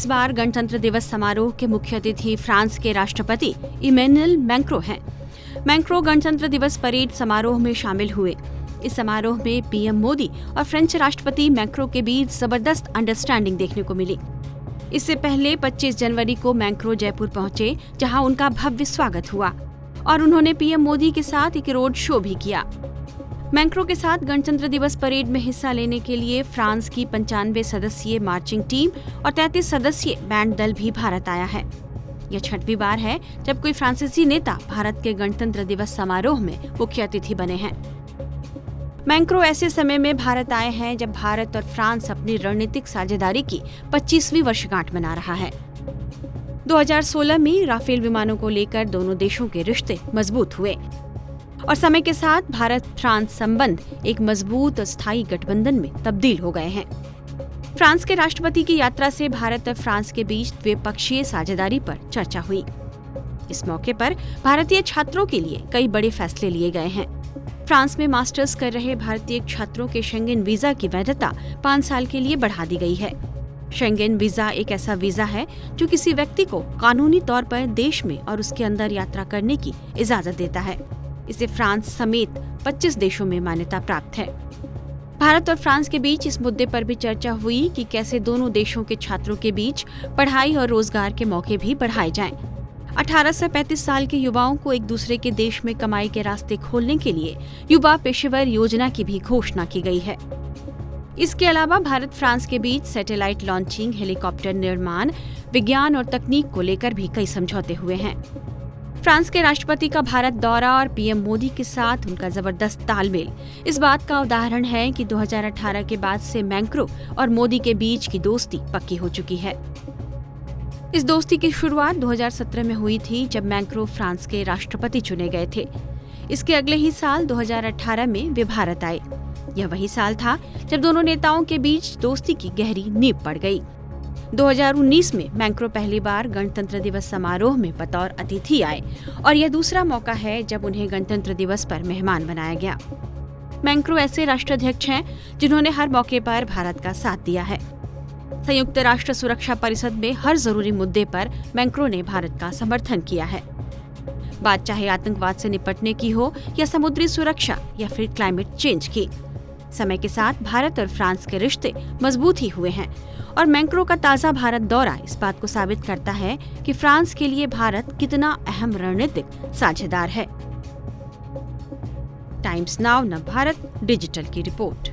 इस बार गणतंत्र दिवस समारोह के मुख्य अतिथि फ्रांस के राष्ट्रपति इमैनुएल मैक्रो हैं। मैक्रो गणतंत्र दिवस परेड समारोह में शामिल हुए। इस समारोह में पीएम मोदी और फ्रेंच राष्ट्रपति मैक्रो के बीच जबरदस्त अंडरस्टैंडिंग देखने को मिली। इससे पहले 25 जनवरी को मैक्रो जयपुर पहुंचे, जहां उनका भव्य स्वागत हुआ और उन्होंने पीएम मोदी के साथ एक रोड शो भी किया। मैक्रो के साथ गणतंत्र दिवस परेड में हिस्सा लेने के लिए फ्रांस की 95 सदस्यीय मार्चिंग टीम और 33 सदस्यीय बैंड दल भी भारत आया है। यह छठवीं बार है जब कोई फ्रांसीसी नेता भारत के गणतंत्र दिवस समारोह में मुख्य अतिथि बने हैं। मैक्रो ऐसे समय में भारत आए हैं जब भारत और फ्रांस अपनी रणनीतिक साझेदारी की 25वीं वर्षगांठ मना रहा है। 2016 में राफेल विमानों को लेकर दोनों देशों के रिश्ते मजबूत हुए और समय के साथ भारत फ्रांस संबंध एक मजबूत और स्थायी गठबंधन में तब्दील हो गए हैं। फ्रांस के राष्ट्रपति की यात्रा से भारत और फ्रांस के बीच द्विपक्षीय साझेदारी पर चर्चा हुई। इस मौके पर भारतीय छात्रों के लिए कई बड़े फैसले लिए गए हैं। फ्रांस में मास्टर्स कर रहे भारतीय छात्रों के शेंगेन वीजा की वैधता 5 साल के लिए बढ़ा दी गई है। शेंगेन वीजा एक ऐसा वीजा है जो किसी व्यक्ति को कानूनी तौर पर देश में और उसके अंदर यात्रा करने की इजाजत देता है। इसे फ्रांस समेत 25 देशों में मान्यता प्राप्त है। भारत और फ्रांस के बीच इस मुद्दे पर भी चर्चा हुई कि कैसे दोनों देशों के छात्रों के बीच पढ़ाई और रोजगार के मौके भी बढ़ाए जाएं। 18 से 35 साल के युवाओं को एक दूसरे के देश में कमाई के रास्ते खोलने के लिए युवा पेशेवर योजना की भी घोषणा की गई है। इसके अलावा भारत फ्रांस के बीच सैटेलाइट लॉन्चिंग, हेलीकॉप्टर निर्माण, विज्ञान और तकनीक को लेकर भी कई समझौते हुए हैं। फ्रांस के राष्ट्रपति का भारत दौरा और पीएम मोदी के साथ उनका जबरदस्त तालमेल इस बात का उदाहरण है कि 2018 के बाद से मैक्रो और मोदी के बीच की दोस्ती पक्की हो चुकी है। इस दोस्ती की शुरुआत 2017 में हुई थी, जब मैक्रो फ्रांस के राष्ट्रपति चुने गए थे। इसके अगले ही साल 2018 में वे भारत आए। यह वही साल था जब दोनों नेताओं के बीच दोस्ती की गहरी नींव पड़ गई। 2019 में मैक्रो पहली बार गणतंत्र दिवस समारोह में बतौर अतिथि आए और यह दूसरा मौका है जब उन्हें गणतंत्र दिवस पर मेहमान बनाया गया। मैक्रो ऐसे राष्ट्राध्यक्ष हैं जिन्होंने हर मौके पर भारत का साथ दिया है। संयुक्त राष्ट्र सुरक्षा परिषद में हर जरूरी मुद्दे पर मैक्रो ने भारत का समर्थन किया है। बात चाहे आतंकवाद से निपटने की हो या समुद्री सुरक्षा या फिर क्लाइमेट चेंज की। समय के साथ भारत और फ्रांस के रिश्ते मजबूत ही हुए हैं और मैक्रो का ताज़ा भारत दौरा इस बात को साबित करता है कि फ्रांस के लिए भारत कितना अहम रणनीतिक साझेदार है। टाइम्स नाउ नवभारत डिजिटल की रिपोर्ट।